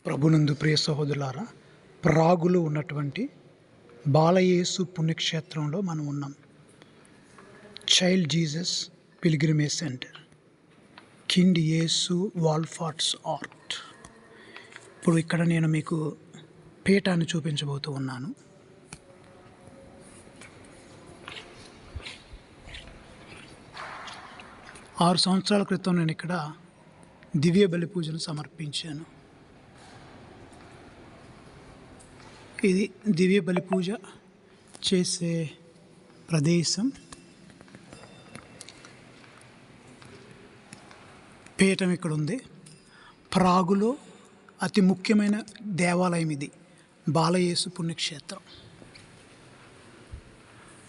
ప్రభునందు ప్రియ సహోదరులారా, ప్రాగులో ఉన్నటువంటి బాలయేసు పుణ్యక్షేత్రంలో మనం ఉన్నాం. Child Jesus pilgrimage centre, king యేసు వాల్ఫార్ట్స్ ఆర్ట్. ఇప్పుడు ఇక్కడ నేను మీకు పీఠాన్ని చూపించబోతూ ఉన్నాను. ఆరు సంవత్సరాల క్రితం నేను ఇక్కడ దివ్య బలి పూజను సమర్పించాను. ఇది దివ్య బలి పూజ చేసే ప్రదేశం. పీఠం ఇక్కడ ఉంది. ప్రాగులో అతి ముఖ్యమైన దేవాలయం ఇది, బాలయేసు పుణ్యక్షేత్రం.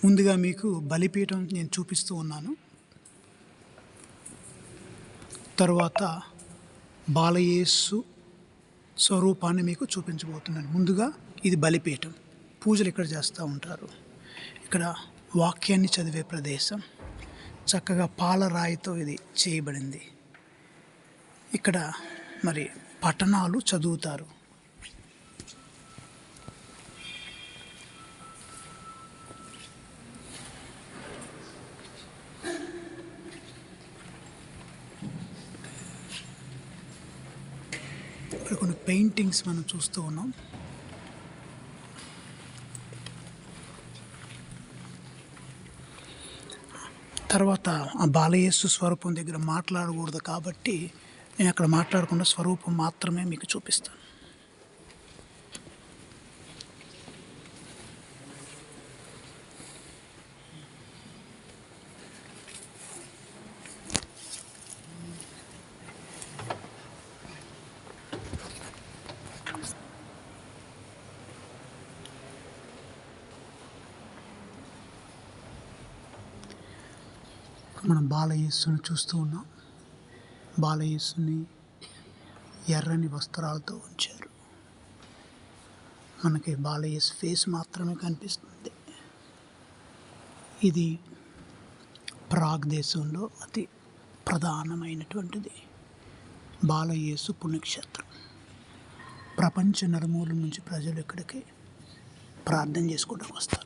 ముందుగా మీకు బలిపీఠం నేను చూపిస్తూ ఉన్నాను. తరువాత బాలయేసు స్వరూపాన్ని మీకు చూపించబోతున్నాను. ముందుగా ఇది బలిపీఠం, పూజలు ఇక్కడ చేస్తూ ఉంటారు. ఇక్కడ వాక్యాన్ని చదివే ప్రదేశం, చక్కగా పాలరాయితో ఇది చేయబడింది. ఇక్కడ మరి పఠనాలు చదువుతారు. ఇక్కడ కొన్ని పెయింటింగ్స్ మనం చూస్తూ ఉన్నాం. తర్వాత ఆ బాలయేసు స్వరూపం దగ్గర మాట్లాడకూడదు కాబట్టి నేను అక్కడ మాట్లాడకుండా స్వరూపం మాత్రమే మీకు చూపిస్తాను. మనం బాలయేసుని చూస్తూ ఉన్నాం. బాలయేసుని ఎర్రని వస్త్రాలతో ఉంచారు. మనకి బాలయేసు ఫేస్ మాత్రమే కనిపిస్తుంది. ఇది ప్రాగ్ దేశంలో అతి ప్రధానమైనటువంటిది బాలయేసు పుణ్యక్షేత్రం. ప్రపంచ నలుమూలల నుంచి ప్రజలు ఇక్కడికి ప్రార్థన చేసుకోవడానికి వస్తారు.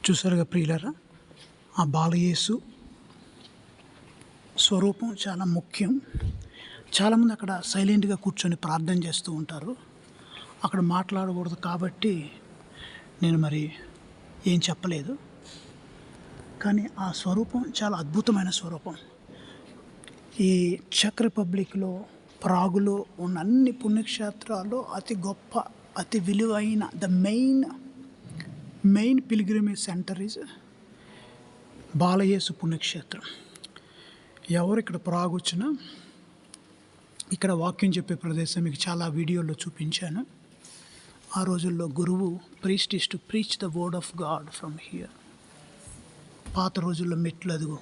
చూసారుగా ప్రియులారా, ఆ బాలయేసు స్వరూపం చాలా ముఖ్యం. చాలామంది అక్కడ సైలెంట్గా కూర్చొని ప్రార్థన చేస్తూ ఉంటారు. అక్కడ మాట్లాడకూడదు కాబట్టి నేను మరి ఏం చెప్పలేదు. కానీ ఆ స్వరూపం చాలా అద్భుతమైన స్వరూపం. ఈ చెక్ రిపబ్లిక్లో ప్రాగులో ఉన్న అన్ని పుణ్యక్షేత్రాల్లో అతి గొప్ప, అతి విలువైన the main pilgrimage centre is బాలయేసు పుణ్యక్షేత్రం. ఎవరు ఇక్కడ ప్రాగ్ వచ్చినా ఇక్కడ వాక్యం చెప్పే ప్రదేశం మీకు చాలా వీడియోల్లో చూపించాను. ఆ రోజుల్లో గురువు priest is to preach the word of God from here. పాత రోజుల్లో మెట్లు అదుగు.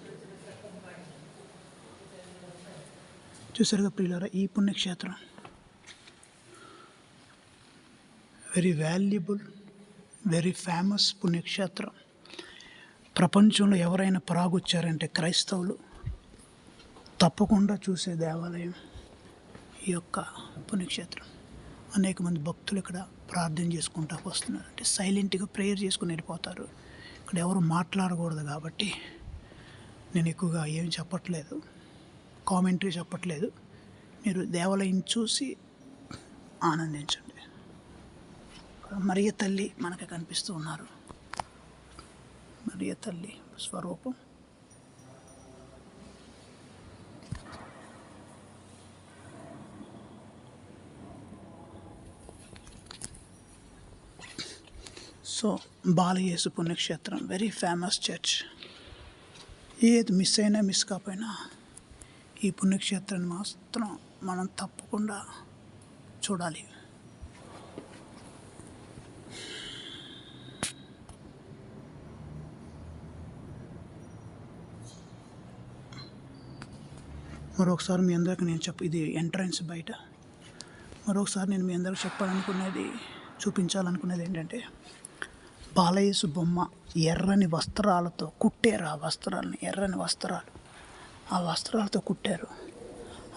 చూసారుగా ప్రియులారా, ఈ పుణ్యక్షేత్రం వెరీ వాల్యుబుల్, వెరీ ఫేమస్ పుణ్యక్షేత్రం. ప్రపంచంలో ఎవరైనా ప్రాగొచ్చారంటే క్రైస్తవులు తప్పకుండా చూసే దేవాలయం ఈ యొక్క పుణ్యక్షేత్రం. అనేక మంది భక్తులు ఇక్కడ ప్రార్థన చేసుకుంటూ వస్తున్నారు. అంటే సైలెంట్గా ప్రేయర్ చేసుకుని వెళ్ళిపోతారు. ఇక్కడ ఎవరు మాట్లాడకూడదు కాబట్టి నేను ఎక్కువగా ఏమి చెప్పట్లేదు, కామెంటరీ చెప్పట్లేదు. మీరు దేవాలయం చూసి ఆనందించండి. మరియ తల్లి మనకి కనిపిస్తూ ఉన్నారు. మరియ తల్లి స్వరూపం. సో బాలయేసు పుణ్యక్షేత్రం వెరీ ఫేమస్ చర్చ్. ఏది మిస్ అయినా మిస్ కాకపోయినా ఈ పుణ్యక్షేత్రాన్ని మాత్రం మనం తప్పకుండా చూడాలి. మరొకసారి మీ అందరికీ నేను ఇది ఎంట్రన్స్ బయట. మరొకసారి నేను మీ అందరికి చూపించాలనుకునేది ఏంటంటే, బాలయేసు బొమ్మ ఎర్రని వస్త్రాలతో కుట్టారు. ఆ వస్త్రాలని ఎర్రని వస్త్రాలు, ఆ వస్త్రాలతో కుట్టారు.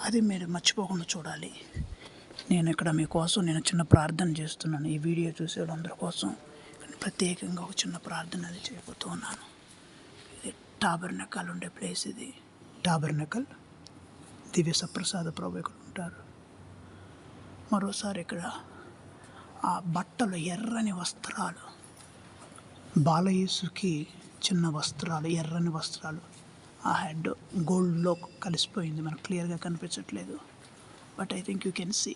అది మీరు మర్చిపోకుండా చూడాలి. నేను ఇక్కడ మీకోసం నేను చిన్న ప్రార్థన చేస్తున్నాను. ఈ వీడియో చూసే వాళ్ళందరి కోసం ప్రత్యేకంగా ఒక చిన్న ప్రార్థన అది చేయబోతూ ఉన్నాను. ఇది టాబర్నకల్ ఉండే ప్లేస్. ఇది టాబర్నకల్. దివ్య సప్రసాద ప్రభు ఇక్కడ ఉంటారు. మరోసారి ఇక్కడ ఆ బట్టలు ఎర్రని వస్త్రాలు, బాలయేసుకి చిన్న వస్త్రాలు, ఎర్రని వస్త్రాలు. ఆ హెడ్ గోల్డ్లో కలిసిపోయింది, మనకు క్లియర్గా కనిపించట్లేదు. But I think you can see.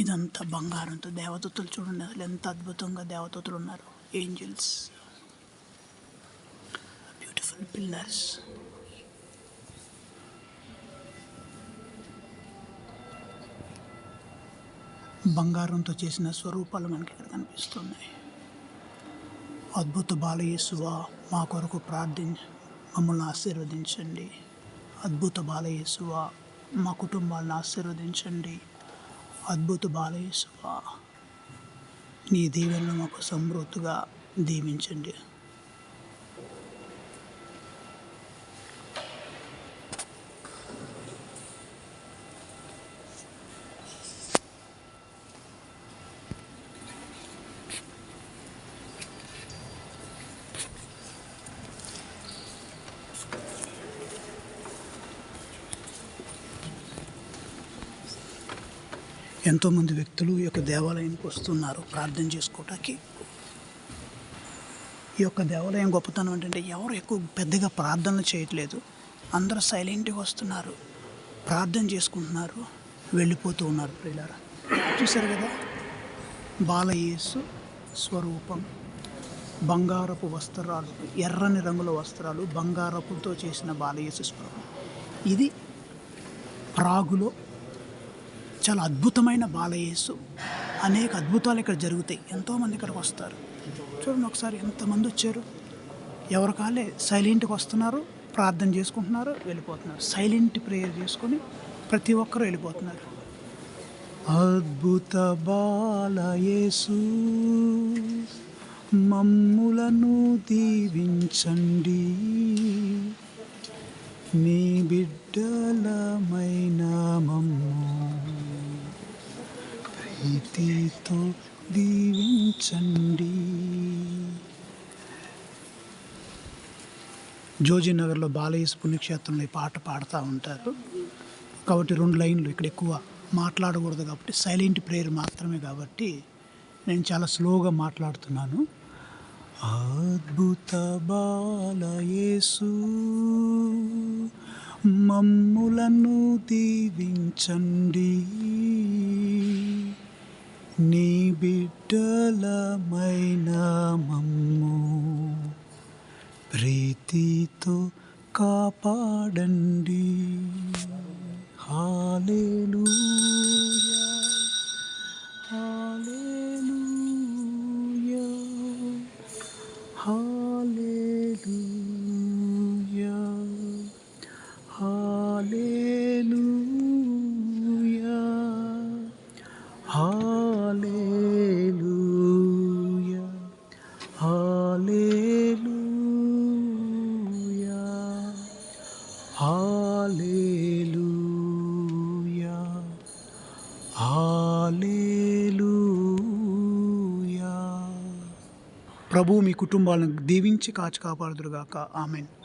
ఇదంతా బంగారంతో దేవదూతలు చూడండి, అసలు ఎంత అద్భుతంగా దేవదూతలు ఉన్నారు. Angels, beautiful pillars. బంగారంతో చేసిన స్వరూపాలు మనకి ఇక్కడ కనిపిస్తున్నాయి. అద్భుత బాలయేసువా, మా కొరకు మమ్మల్ని ఆశీర్వదించండి. అద్భుత బాలయేసువా, మా కుటుంబాలను ఆశీర్వదించండి. అద్భుత బాలయేసువా, నీ దీవెనలు మాకు సమృద్ధిగా దీవించండి. ఎంతోమంది వ్యక్తులు ఈ యొక్క దేవాలయానికి వస్తున్నారు ప్రార్థన చేసుకోవటానికి. ఈ యొక్క దేవాలయం గొప్పతనం ఏంటంటే, ఎవరు ఎక్కువ పెద్దగా ప్రార్థనలు చేయట్లేదు. అందరూ సైలెంట్గా వస్తున్నారు, ప్రార్థన చేసుకుంటున్నారు, వెళ్ళిపోతూ ఉన్నారు. ప్రియులారా, చూశారు కదా, బాలయేసు స్వరూపం, బంగారపు వస్త్రాలు, ఎర్రని రంగుల వస్త్రాలు, బంగారపుతో చేసిన బాలయేసు స్వరూపం. ఇది ప్రాగులో చాలా అద్భుతమైన బాలయేసు. అనేక అద్భుతాలు ఇక్కడ జరుగుతాయి. ఎంతోమంది ఇక్కడికి వస్తారు. చూడండి ఒకసారి ఎంతమంది వచ్చారు. ఎవరి కాలే సైలెంట్గా వస్తున్నారు, ప్రార్థన చేసుకుంటున్నారు, వెళ్ళిపోతున్నారు. సైలెంట్ ప్రేయర్ చేసుకొని ప్రతి ఒక్కరూ వెళ్ళిపోతున్నారు. అద్భుత బాలయేసు మమ్ములను దీవించండి, నీ బిడ్డలమైన మమ్ము ప్రీతితో దీవించండి. జోజీనగర్లో బాలయేసు పుణ్యక్షేత్రంలో ఈ పాట పాడుతూ ఉంటారు. కాబట్టి 2 లైన్లు ఇక్కడ ఎక్కువ మాట్లాడకూడదు కాబట్టి, సైలెంట్ ప్రేయర్ మాత్రమే కాబట్టి నేను చాలా స్లోగా మాట్లాడుతున్నాను. అద్భుత బాలయేసు మమ్ములను దీవించండి, నీ బిడ్డలమైన మమ్ము ప్రీతితో కాపాడండి. హల్లెలూయా, హల్లెలూయా, హల్లెలూయా, హల్లెలూయా, హల్లెలూయా. ప్రభువు మీ కుటుంబాలను దీవించి కాచి కాపాడుదురుగాక. ఆమెన్.